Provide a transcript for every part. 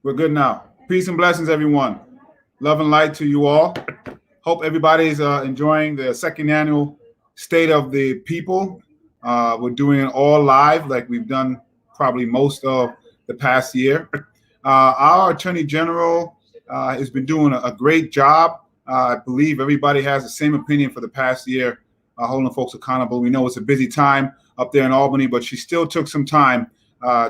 We're good now. Peace and blessings, everyone. Love and light to you all. Hope everybody's enjoying the second annual State of the People. We're doing it all live, like we've done probably most of the past year. Our Attorney General has been doing a great job. I believe everybody has the same opinion for the past year, holding folks accountable. We know it's a busy time up there in Albany, but she still took some time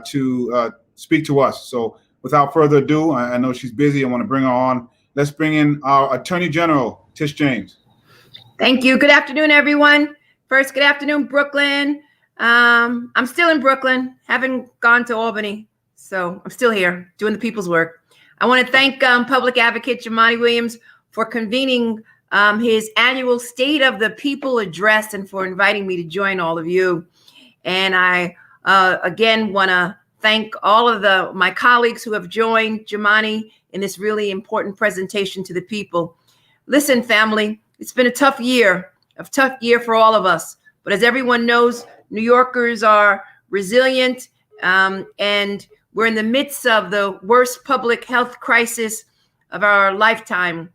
to speak to us. So without further ado, I know she's busy. I want to bring her on. Let's bring in our Attorney General, Tish James. Thank you. Good afternoon, everyone. First, good afternoon, Brooklyn. I'm still in Brooklyn, haven't gone to Albany, so I'm still here doing the people's work. I want to thank Public Advocate Jumaane Williams for convening his annual State of the People address and for inviting me to join all of you. And I, again, want to thank all of my colleagues who have joined Jumaane in this really important presentation to the people. Listen, family, it's been a tough year for all of us. But as everyone knows, New Yorkers are resilient, and we're in the midst of the worst public health crisis of our lifetime.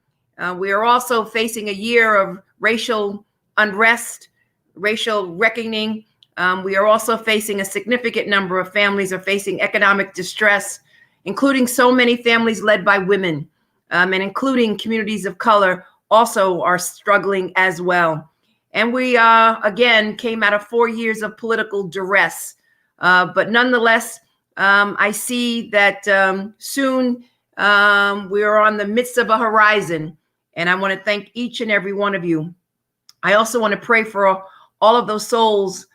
We are also facing a year of racial unrest, racial reckoning. We are also facing a significant number of families are facing economic distress, including so many families led by women, and including communities of color also are struggling as well. And we, again, came out of 4 years of political duress. But nonetheless, I see that soon we are on the midst of a horizon. And I want to thank each and every one of you. I also want to pray for all of those souls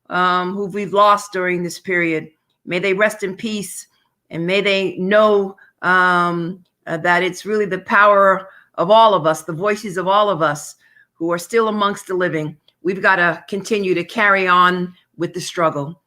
who we've lost during this period. May they rest in peace, and may they know that it's really the power of all of us, the voices of all of us who are still amongst the living. We've got to continue to carry on with the struggle.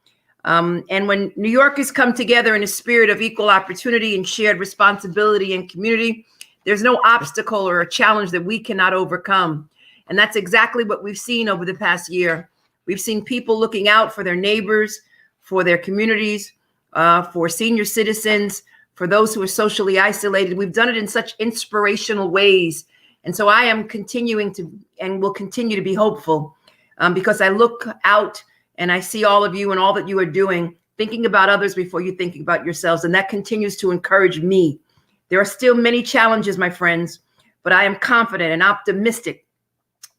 And when New Yorkers come together in a spirit of equal opportunity and shared responsibility and community, there's no obstacle or a challenge that we cannot overcome. And that's exactly what we've seen over the past year. We've seen people looking out for their neighbors, for their communities, for senior citizens, for those who are socially isolated. We've done it in such inspirational ways. And so I am continuing to and will continue to be hopeful because I look out and I see all of you and all that you are doing, thinking about others before you thinking about yourselves. And that continues to encourage me. There are still many challenges, my friends, but I am confident and optimistic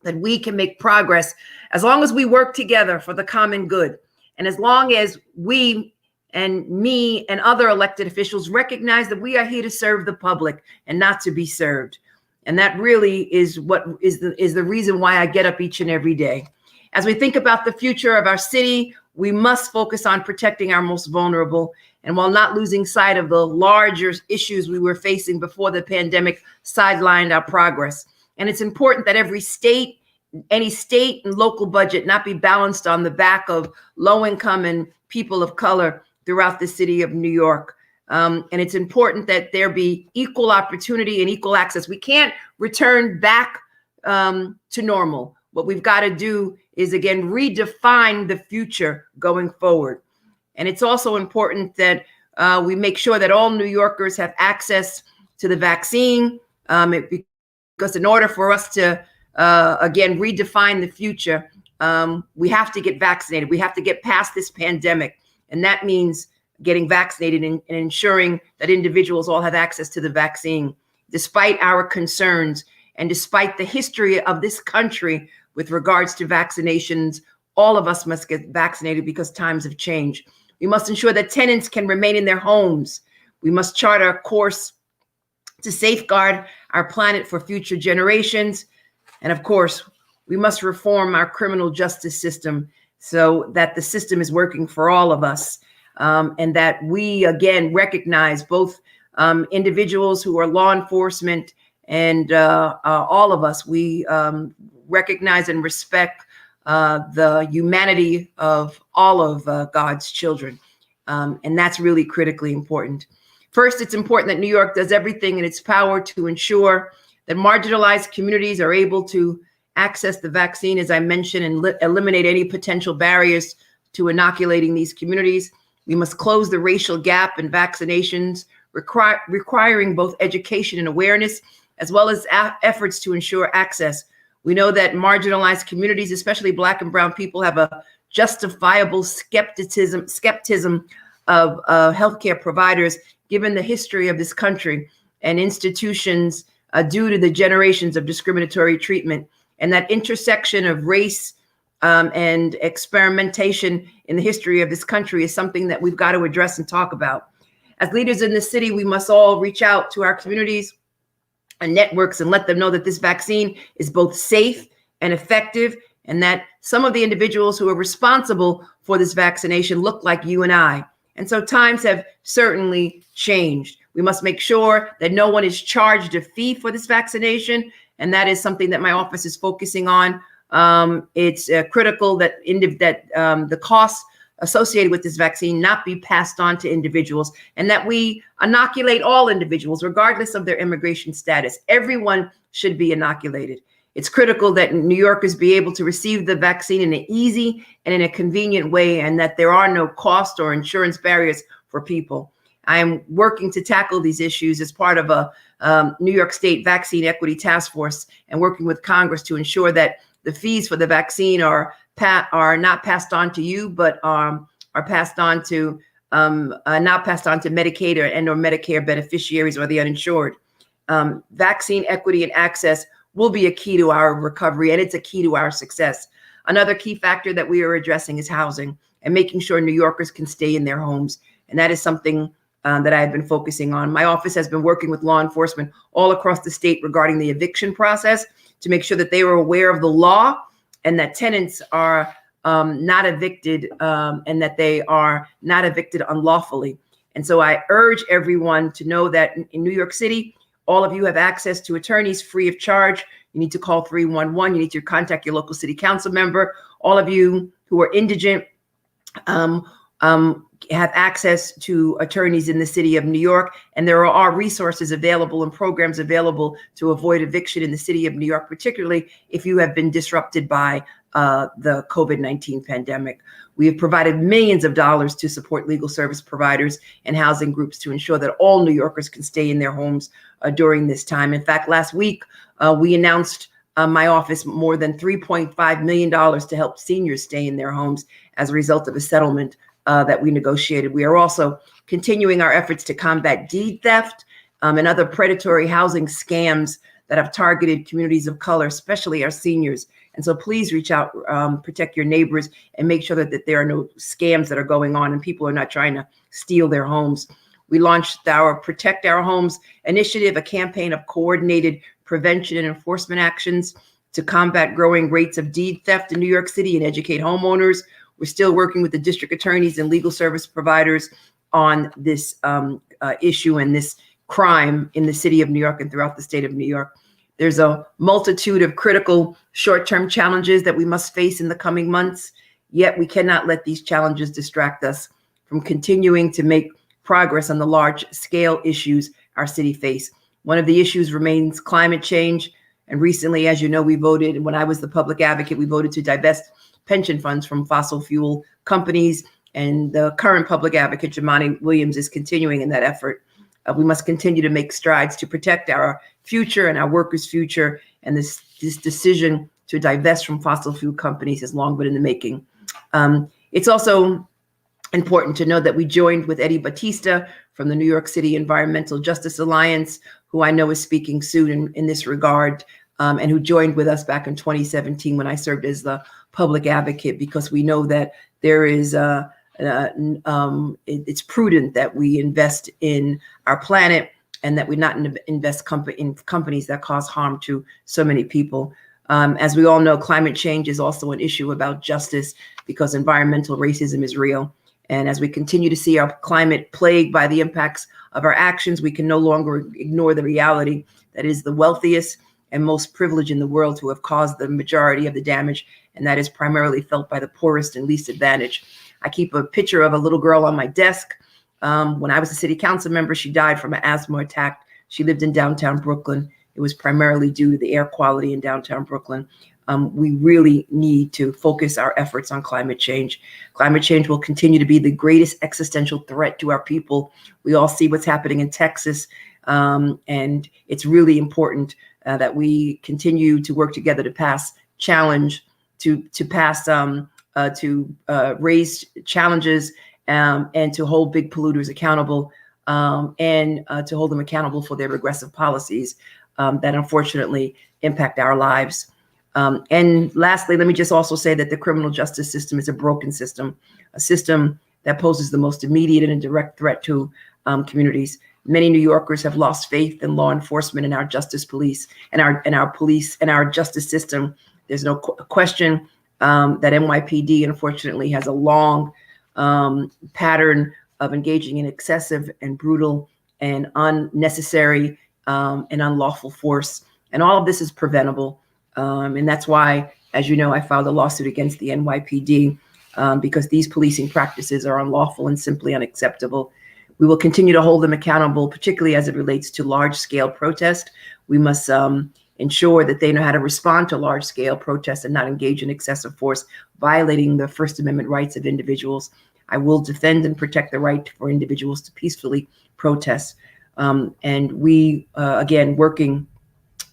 that we can make progress as long as we work together for the common good. And as long as we and me and other elected officials recognize that we are here to serve the public and not to be served. And that really is what is the reason why I get up each and every day. As we think about the future of our city, we must focus on protecting our most vulnerable. And while not losing sight of the larger issues we were facing before the pandemic sidelined our progress. And it's important that any state and local budget not be balanced on the back of low income and people of color throughout the city of New York. And it's important that there be equal opportunity and equal access. We can't return back to normal. What we've got to do is, again, redefine the future going forward. And it's also important that we make sure that all New Yorkers have access to the vaccine, because in order for us to, again, redefine the future, we have to get vaccinated. We have to get past this pandemic. And that means getting vaccinated and ensuring that individuals all have access to the vaccine. Despite our concerns and despite the history of this country with regards to vaccinations, all of us must get vaccinated because times have changed. We must ensure that tenants can remain in their homes. We must chart a course to safeguard our planet for future generations. And of course, we must reform our criminal justice system so that the system is working for all of us. And that we, again, recognize both individuals who are law enforcement and all of us. We recognize and respect the humanity of all of God's children. And that's really critically important. First, it's important that New York does everything in its power to ensure that marginalized communities are able to access the vaccine, as I mentioned, and eliminate any potential barriers to inoculating these communities. We must close the racial gap in vaccinations, requiring both education and awareness, as well as efforts to ensure access. We know that marginalized communities, especially Black and Brown people, have a justifiable skepticism of healthcare providers, given the history of this country and institutions due to the generations of discriminatory treatment. And that intersection of race and experimentation in the history of this country is something that we've got to address and talk about. As leaders in the city, we must all reach out to our communities and networks and let them know that this vaccine is both safe and effective, and that some of the individuals who are responsible for this vaccination look like you and I. And so times have certainly changed. We must make sure that no one is charged a fee for this vaccination, and that is something that my office is focusing on. It's critical that the costs associated with this vaccine not be passed on to individuals, and that we inoculate all individuals, regardless of their immigration status. Everyone should be inoculated. It's critical that New Yorkers be able to receive the vaccine in an easy and in a convenient way, and that there are no cost or insurance barriers for people. I am working to tackle these issues as part of a New York State Vaccine Equity Task Force, and working with Congress to ensure that the fees for the vaccine are not passed on to you, but are passed on to not passed on to Medicaid or Medicare beneficiaries or the uninsured. Vaccine equity and access will be a key to our recovery, and it's a key to our success. Another key factor that we are addressing is housing and making sure New Yorkers can stay in their homes. And that is something that I have been focusing on. My office has been working with law enforcement all across the state regarding the eviction process to make sure that they are aware of the law and that tenants are not evicted and that they are not evicted unlawfully. And so I urge everyone to know that in New York City, all of you have access to attorneys free of charge. You need to call 311. You need to contact your local city council member. All of you who are indigent have access to attorneys in the city of New York. And there are resources available and programs available to avoid eviction in the city of New York, particularly if you have been disrupted by the COVID-19 pandemic. We have provided millions of dollars to support legal service providers and housing groups to ensure that all New Yorkers can stay in their homes during this time. In fact, last week, we announced my office more than $3.5 million to help seniors stay in their homes as a result of a settlement that we negotiated. We are also continuing our efforts to combat deed theft and other predatory housing scams that have targeted communities of color, especially our seniors. And so please reach out, protect your neighbors, and make sure that there are no scams that are going on and people are not trying to steal their homes. We launched our Protect Our Homes initiative, a campaign of coordinated prevention and enforcement actions to combat growing rates of deed theft in New York City and educate homeowners. We're still working with the district attorneys and legal service providers on this issue and this crime in the city of New York and throughout the state of New York. There's a multitude of critical short-term challenges that we must face in the coming months, yet we cannot let these challenges distract us from continuing to make progress on the large-scale issues our city face. One of the issues remains climate change. And recently, as you know, we voted, when I was the public advocate, we voted to divest pension funds from fossil fuel companies. And the current public advocate, Jumaane Williams, is continuing in that effort. We must continue to make strides to protect our future and our workers' future. And this decision to divest from fossil fuel companies has long been in the making. It's also important to know that we joined with Eddie Batista from the New York City Environmental Justice Alliance, who I know is speaking soon in this regard, and who joined with us back in 2017 when I served as the public advocate, because we know that there is it's prudent that we invest in our planet and that we not invest in companies that cause harm to so many people. As we all know, climate change is also an issue about justice because environmental racism is real. And as we continue to see our climate plagued by the impacts of our actions, we can no longer ignore the reality that is the wealthiest and most privileged in the world who have caused the majority of the damage, and that is primarily felt by the poorest and least advantaged. I keep a picture of a little girl on my desk. When I was a city council member, she died from an asthma attack. She lived in downtown Brooklyn. It was primarily due to the air quality in downtown Brooklyn. we really need to focus our efforts on climate change. Climate change will continue to be the greatest existential threat to our people. We all see what's happening in Texas, and it's really important that we continue to work together to raise challenges and to hold big polluters accountable, and to hold them accountable for their regressive policies that unfortunately impact our lives. And lastly, let me just also say that the criminal justice system is a broken system, a system that poses the most immediate and direct threat to communities. Many New Yorkers have lost faith in law enforcement and our justice police and our police and our justice system. There's no question that NYPD, unfortunately, has a long pattern of engaging in excessive and brutal and unnecessary and unlawful force. And all of this is preventable. And that's why, as you know, I filed a lawsuit against the NYPD because these policing practices are unlawful and simply unacceptable. We will continue to hold them accountable, particularly as it relates to large-scale protest. We must ensure that they know how to respond to large-scale protests and not engage in excessive force, violating the First Amendment rights of individuals. I will defend and protect the right for individuals to peacefully protest. And we, again, working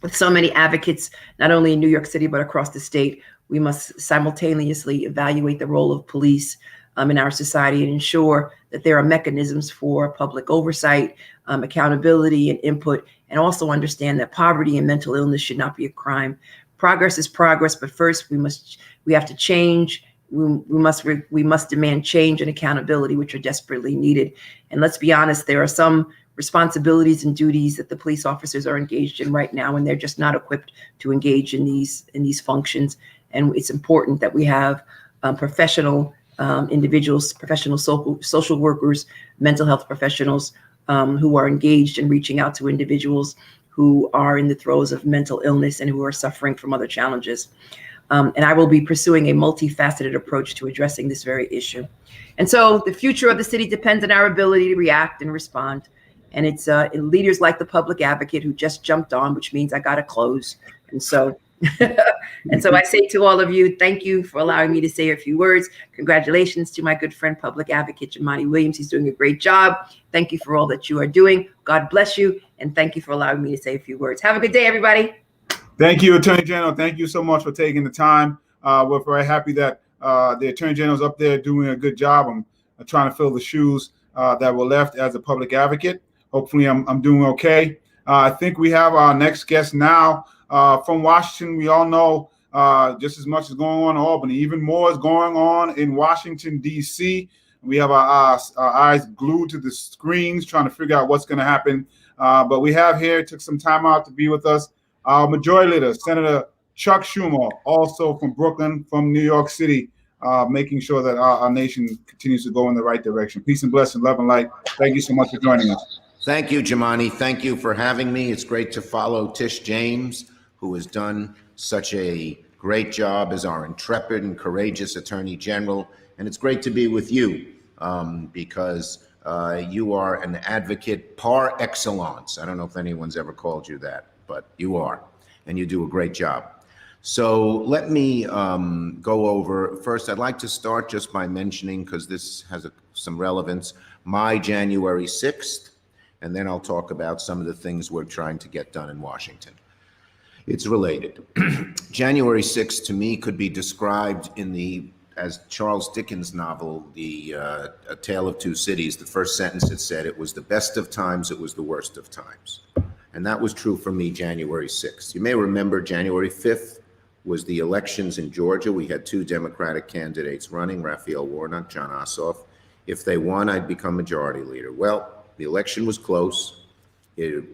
with so many advocates, not only in New York City, but across the state, we must simultaneously evaluate the role of police in our society and ensure that there are mechanisms for public oversight, accountability, and input, and also understand that poverty and mental illness should not be a crime. Progress is progress, but first we have to change. We must demand change and accountability, which are desperately needed. And let's be honest, there are some responsibilities and duties that the police officers are engaged in right now, and they're just not equipped to engage in these functions. And it's important that we have professional individuals, professional social workers, mental health professionals who are engaged in reaching out to individuals who are in the throes of mental illness and who are suffering from other challenges. And I will be pursuing a multifaceted approach to addressing this very issue. And so the future of the city depends on our ability to react and respond. And it's leaders like the public advocate who just jumped on, which means I got to close. And so I say to all of you, thank you for allowing me to say a few words. Congratulations to my good friend, public advocate Jumaane Williams. He's doing a great job. Thank you for all that you are doing. God bless you. And thank you for allowing me to say a few words. Have a good day, everybody. Thank you, Attorney General. Thank you so much for taking the time. We're very happy that the Attorney General's up there doing a good job. I'm trying to fill the shoes that were left as a public advocate. Hopefully I'm doing okay. I think we have our next guest now from Washington. We all know just as much is going on in Albany, even more is going on in Washington, D.C. We have our eyes glued to the screens trying to figure out what's going to happen. But we have here, took some time out to be with us, our Majority Leader, Senator Chuck Schumer, also from Brooklyn, from New York City, making sure that our nation continues to go in the right direction. Peace and blessing, love and light. Thank you so much for joining us. Thank you, Jumaane. Thank you for having me. It's great to follow Tish James, who has done such a great job as our intrepid and courageous Attorney General. And it's great to be with you because you are an advocate par excellence. I don't know if anyone's ever called you that, but you are, and you do a great job. So let me go over, first I'd like to start just by mentioning, because this has some relevance, my January 6th, and then I'll talk about some of the things we're trying to get done in Washington. It's related. January 6th to me could be described as Charles Dickens' novel, A Tale of Two Cities. The first sentence it said, it was the best of times, it was the worst of times. And that was true for me January 6th. You may remember January 5th was the elections in Georgia. We had two Democratic candidates running, Raphael Warnock, John Ossoff. If they won, I'd become majority leader. Well, the election was close.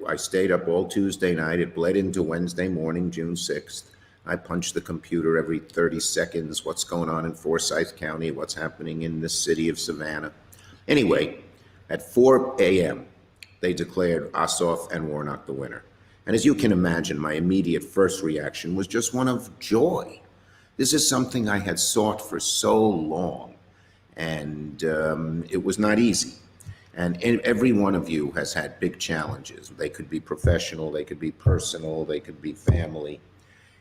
I stayed up all Tuesday night. It bled into Wednesday morning, June 6th. I punched the computer every 30 seconds. What's going on in Forsyth County? What's happening in the city of Savannah? Anyway, at 4 a.m., they declared Ossoff and Warnock the winner. And as you can imagine, my immediate first reaction was just one of joy. This is something I had sought for so long, and it was not easy. And every one of you has had big challenges. They could be professional, they could be personal, they could be family.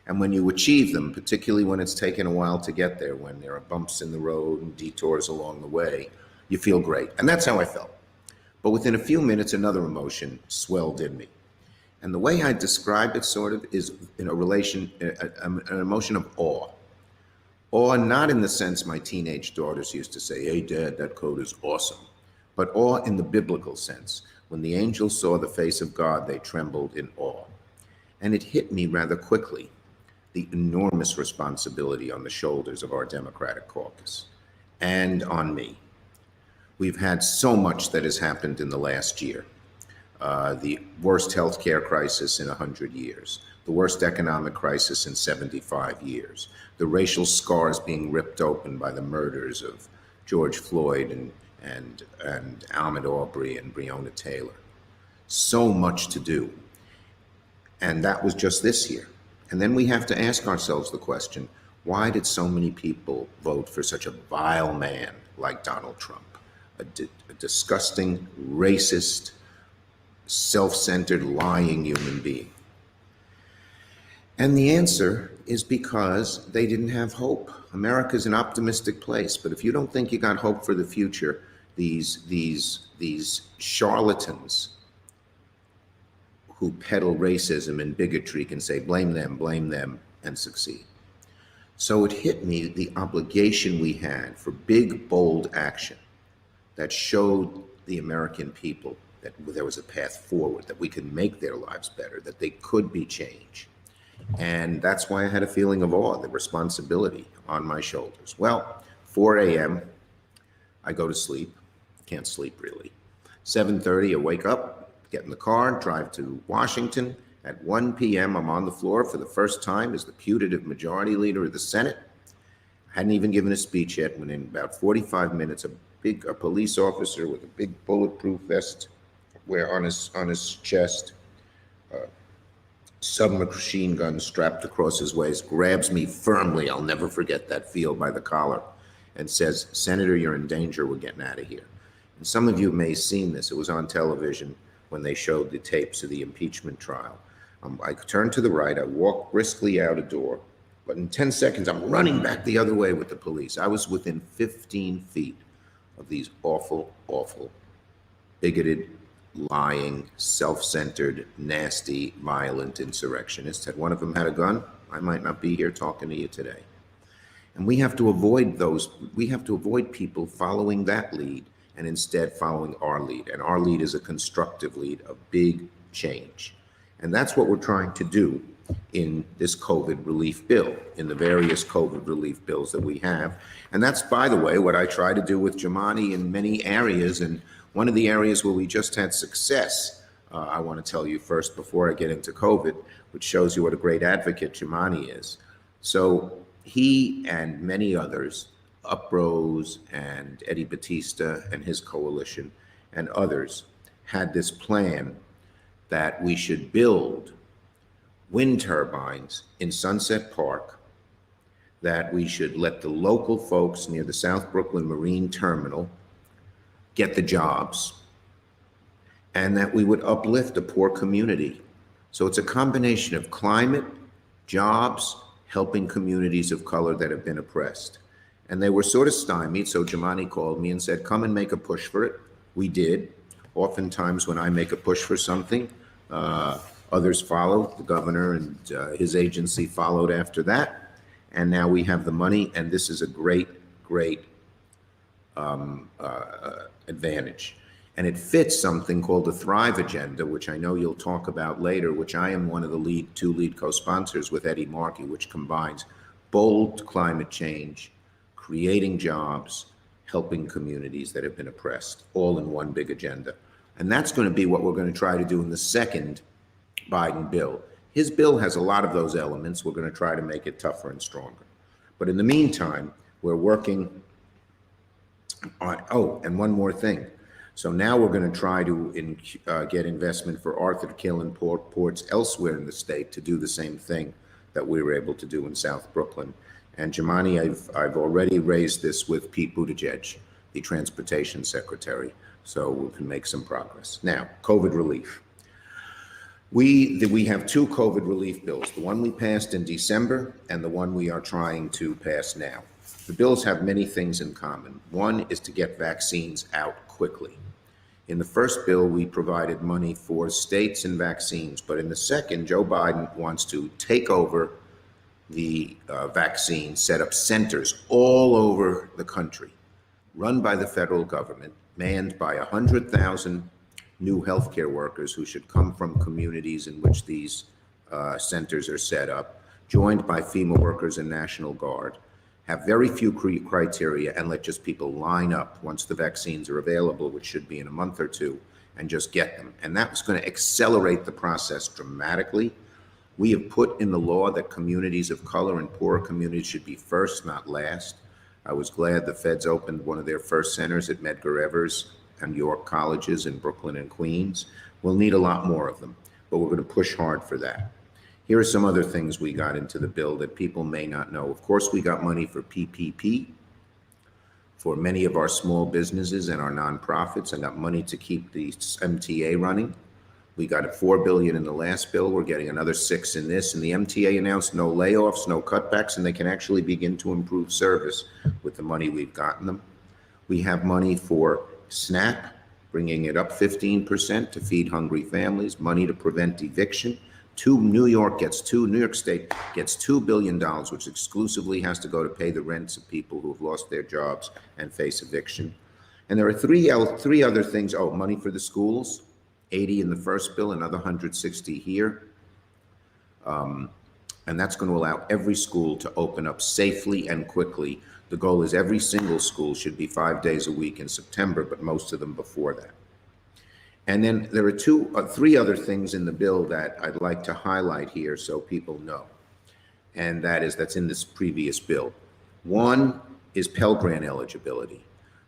And when you achieve them, particularly when it's taken a while to get there, when there are bumps in the road and detours along the way, you feel great. And that's how I felt. But within a few minutes, another emotion swelled in me. And the way I describe it sort of is in an emotion of awe. Awe, not in the sense my teenage daughters used to say, "Hey, Dad, that coat is awesome," but awe in the biblical sense. When the angels saw the face of God, they trembled in awe. And it hit me rather quickly, the enormous responsibility on the shoulders of our Democratic caucus and on me. We've had so much that has happened in the last year. The worst healthcare crisis in 100 years, the worst economic crisis in 75 years, the racial scars being ripped open by the murders of George Floyd and Ahmaud Arbery and Breonna Taylor. So much to do. And that was just this year. And then we have to ask ourselves the question, why did so many people vote for such a vile man like Donald Trump? A disgusting, racist, self-centered, lying human being. And the answer is because they didn't have hope. America's an optimistic place, but if you don't think you got hope for the future, these charlatans who peddle racism and bigotry can say, blame them, and succeed. So it hit me the obligation we had for big, bold action that showed the American people that there was a path forward, that we could make their lives better, that they could be changed. And that's why I had a feeling of awe, the responsibility on my shoulders. Well, 4 a.m., I go to sleep, can't sleep really. 7:30, I wake up, get in the car, drive to Washington. At 1 p.m., I'm on the floor for the first time as the putative majority leader of the Senate. I hadn't even given a speech yet when in about 45 minutes, a police officer with a big bulletproof vest on his chest, submachine gun strapped across his waist, grabs me firmly, I'll never forget that feel, by the collar, and says, "Senator, you're in danger, we're getting out of here." And some of you may have seen this. It was on television when they showed the tapes of the impeachment trial. I turned to the right, I walked briskly out a door, but in 10 seconds, I'm running back the other way with the police. I was within 15 feet of these awful, awful, bigoted, lying, self-centered, nasty, violent insurrectionists. Had one of them had a gun, I might not be here talking to you today. And we have to avoid those. We have to avoid people following that lead and instead following our lead. And our lead is a constructive lead of big change. And that's what we're trying to do in this COVID relief bill, in the various COVID relief bills that we have. And that's, by the way, what I try to do with Jumaane in many areas. And one of the areas where we just had success, I want to tell you first before I get into COVID, which shows you what a great advocate Jumaane is. So he and many others, Uprose and Eddie Batista and his coalition and others, had this plan that we should build wind turbines in Sunset Park, that we should let the local folks near the South Brooklyn Marine Terminal get the jobs, and that we would uplift a poor community. So it's a combination of climate, jobs, helping communities of color that have been oppressed. And they were sort of stymied, so Jumaane called me and said, come and make a push for it. We did. Oftentimes when I make a push for something, others follow. The governor and his agency followed after that. And now we have the money, and this is a great, great advantage. And it fits something called the Thrive Agenda, which I know you'll talk about later, which I am one of the two lead co-sponsors with Eddie Markey, which combines bold climate change, creating jobs, helping communities that have been oppressed, all in one big agenda. And that's going to be what we're going to try to do in the second Biden bill. His bill has a lot of those elements. We're going to try to make it tougher and stronger. But in the meantime, we're working on, and one more thing. So now we're going to try to get investment for Arthur Kill and ports elsewhere in the state to do the same thing that we were able to do in South Brooklyn. And Jumaane, I've already raised this with Pete Buttigieg, the transportation secretary, so we can make some progress. Now, COVID relief. We have two COVID relief bills, the one we passed in December and the one we are trying to pass now. The bills have many things in common. One is to get vaccines out quickly. In the first bill, we provided money for states and vaccines, but in the second, Joe Biden wants to take over the vaccine, set up centers all over the country, run by the federal government, manned by 100,000 new healthcare workers who should come from communities in which these centers are set up, joined by FEMA workers and National Guard, have very few criteria, and let just people line up once the vaccines are available, which should be in a month or two, and just get them. And that was going to accelerate the process dramatically. We have put in the law that communities of color and poorer communities should be first, not last. I was glad the feds opened one of their first centers at Medgar Evers and York colleges in Brooklyn and Queens. We'll need a lot more of them, but we're going to push hard for that. Here are some other things we got into the bill that people may not know. Of course, we got money for PPP for many of our small businesses and our nonprofits. I got money to keep the MTA running. We got $4 billion in the last bill. We're getting another $6 billion in this. And the MTA announced no layoffs, no cutbacks, and they can actually begin to improve service with the money we've gotten them. We have money for SNAP, bringing it up 15% to feed hungry families, money to prevent eviction. New York State gets $2 billion, which exclusively has to go to pay the rents of people who have lost their jobs and face eviction. And there are three other things. Oh, money for the schools, 80 in the first bill, another 160 here. And that's going to allow every school to open up safely and quickly. The goal is every single school should be 5 days a week in September, but most of them before that. And then there are three other things in the bill that I'd like to highlight here so people know. And that's in this previous bill. One is Pell Grant eligibility.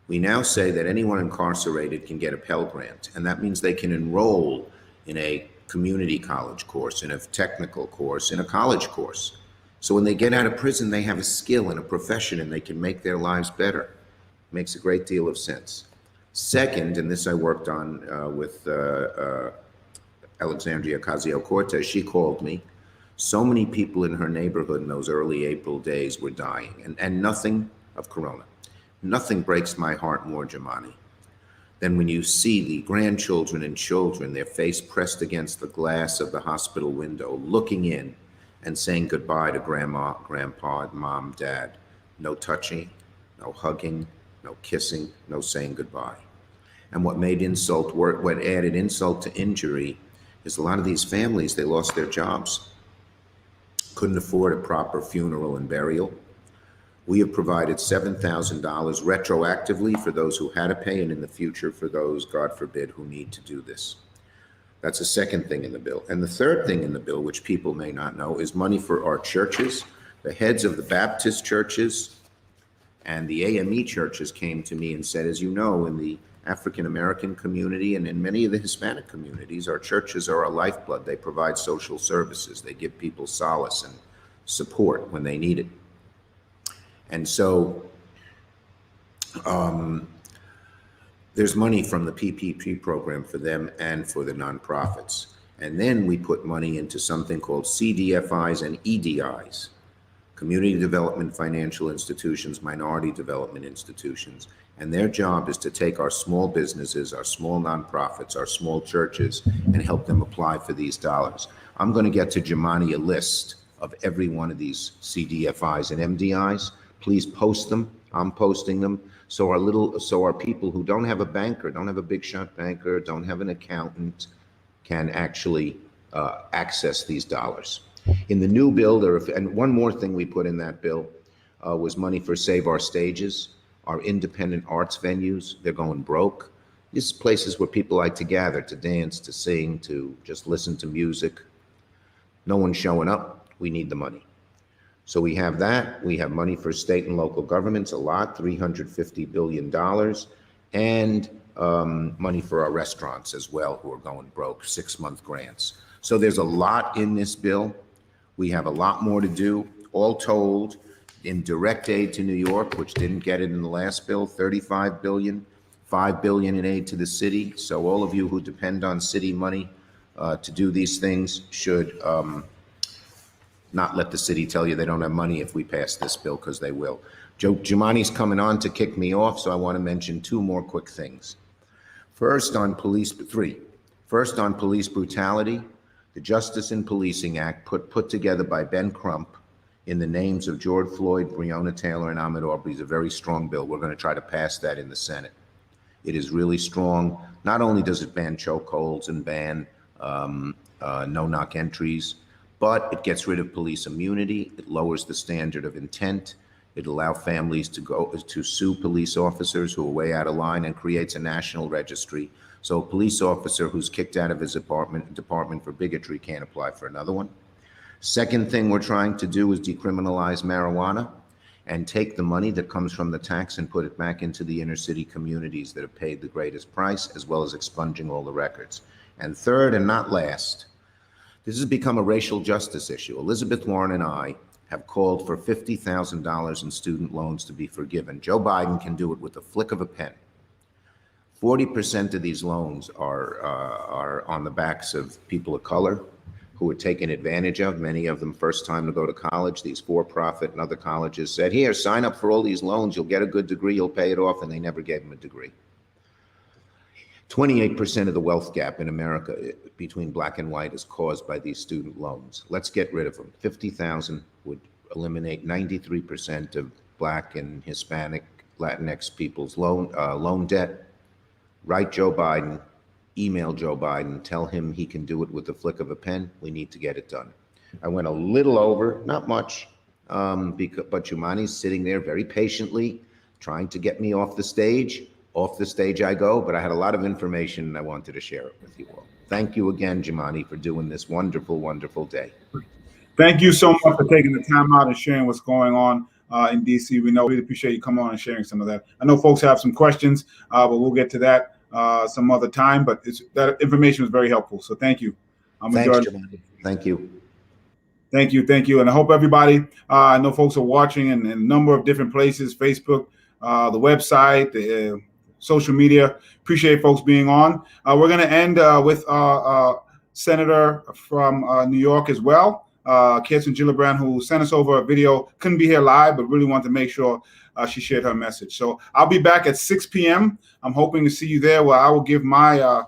We now say that anyone incarcerated can get a Pell Grant, and that means they can enroll in a community college course, in a technical course, in a college course. So when they get out of prison, they have a skill and a profession, and they can make their lives better. Makes a great deal of sense. Second, and this I worked on with Alexandria Ocasio-Cortez, she called me. So many people in her neighborhood in those early April days were dying, and nothing of corona. Nothing breaks my heart more, Jamani, than when you see the grandchildren and children, their face pressed against the glass of the hospital window, looking in and saying goodbye to grandma, grandpa, mom, dad. No touching, no hugging, no kissing, no saying goodbye. And what added insult to injury is a lot of these families, they lost their jobs, couldn't afford a proper funeral and burial. We have provided $7,000 retroactively for those who had to pay, and in the future for those, God forbid, who need to do this. That's the second thing in the bill. And the third thing in the bill, which people may not know, is money for our churches. The heads of the Baptist churches and the AME churches came to me and said, as you know, in the African-American community and in many of the Hispanic communities, our churches are our lifeblood. They provide social services. They give people solace and support when they need it. And so there's money from the PPP program for them and for the nonprofits. And then we put money into something called CDFIs and EDIs. Community Development Financial Institutions, Minority Development Institutions, and their job is to take our small businesses, our small nonprofits, our small churches, and help them apply for these dollars. I'm going to get to Jamani a list of every one of these CDFIs and MDIs. Please post them. I'm posting them. So our people who don't have a banker, don't have a big shot banker, don't have an accountant, can actually access these dollars. In the new bill, and one more thing we put in that bill was money for Save Our Stages, our independent arts venues. They're going broke. These are places where people like to gather, to dance, to sing, to just listen to music. No one's showing up. We need the money. So we have that. We have money for state and local governments, a lot, $350 billion, and money for our restaurants as well, who are going broke, 6-month grants. So there's a lot in this bill. We have a lot more to do. All told, in direct aid to New York, which didn't get it in the last bill, $35 billion, $5 billion in aid to the city. So all of you who depend on city money, to do these things should not let the city tell you they don't have money if we pass this bill, because they will. Joe Giummani's coming on to kick me off, so I want to mention two more quick things. First on police brutality, the Justice in Policing Act put together by Ben Crump in the names of George Floyd, Breonna Taylor, and Ahmaud Arbery is a very strong bill. We're going to try to pass that in the Senate. It is really strong. Not only does it ban chokeholds and ban no-knock entries, but it gets rid of police immunity. It lowers the standard of intent. It allows families to sue police officers who are way out of line, and creates a national registry. So a police officer who's kicked out of his department for bigotry can't apply for another one. Second thing we're trying to do is decriminalize marijuana and take the money that comes from the tax and put it back into the inner city communities that have paid the greatest price, as well as expunging all the records. And third, and not last, this has become a racial justice issue. Elizabeth Warren and I have called for $50,000 in student loans to be forgiven. Joe Biden can do it with the flick of a pen. 40% of these loans are on the backs of people of color who are taken advantage of, many of them first time to go to college. These for-profit and other colleges said, here, sign up for all these loans, you'll get a good degree, you'll pay it off, and they never gave them a degree. 28% of the wealth gap in America between black and white is caused by these student loans. Let's get rid of them. 50,000 would eliminate 93% of black and Hispanic, Latinx people's loan debt. Write Joe Biden, email Joe Biden, tell him he can do it with the flick of a pen. We need to get it done. I went a little over, not much, but Giummani's sitting there very patiently trying to get me off the stage. Off the stage I go, but I had a lot of information and I wanted to share it with you all. Thank you again, Giummani, for doing this wonderful, wonderful day. Thank you so much for taking the time out and sharing what's going on in DC. We really appreciate you coming on and sharing some of that. I know folks have some questions, but we'll get to that some other time. But that information was very helpful. So thank you. Thanks, Giummani. Thank you. Thank you. Thank you. And I hope everybody, I know folks are watching in a number of different places, Facebook, the website, the social media. Appreciate folks being on. We're going to end with Senator from New York as well, Kirsten Gillibrand, who sent us over a video. Couldn't be here live, but really wanted to make sure she shared her message. So I'll be back at 6 p.m. I'm hoping to see you there, where I will give my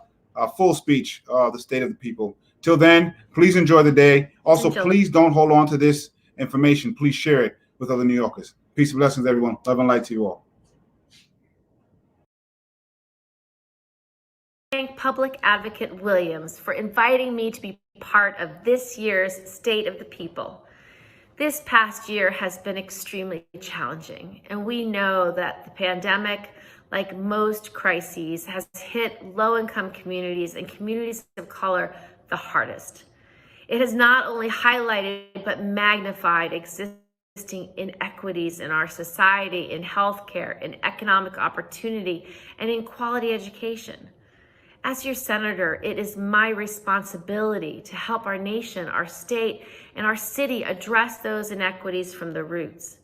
full speech, the state of the people. Till then, please enjoy the day. Also, please don't hold on to this information. Please share it with other New Yorkers. Peace and blessings, everyone. Love and light to you all. Thank Public Advocate Williams for inviting me to be part of this year's State of the People. This past year has been extremely challenging, and we know that the pandemic, like most crises, has hit low-income communities and communities of color the hardest. It has not only highlighted but magnified existing inequities in our society, in healthcare, in economic opportunity, and in quality education. As your senator, it is my responsibility to help our nation, our state, and our city address those inequities from the roots.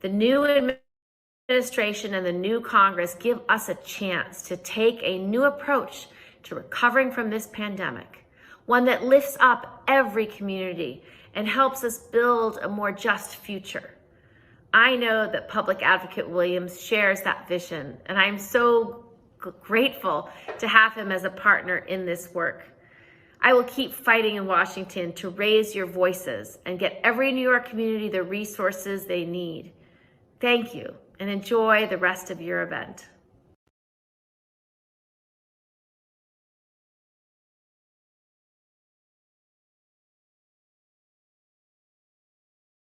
The new administration and the new Congress give us a chance to take a new approach to recovering from this pandemic, one that lifts up every community and helps us build a more just future. I know that Public Advocate Williams shares that vision, and I'm so grateful to have him as a partner in this work. I will keep fighting in Washington to raise your voices and get every New York community the resources they need. Thank you, and enjoy the rest of your event.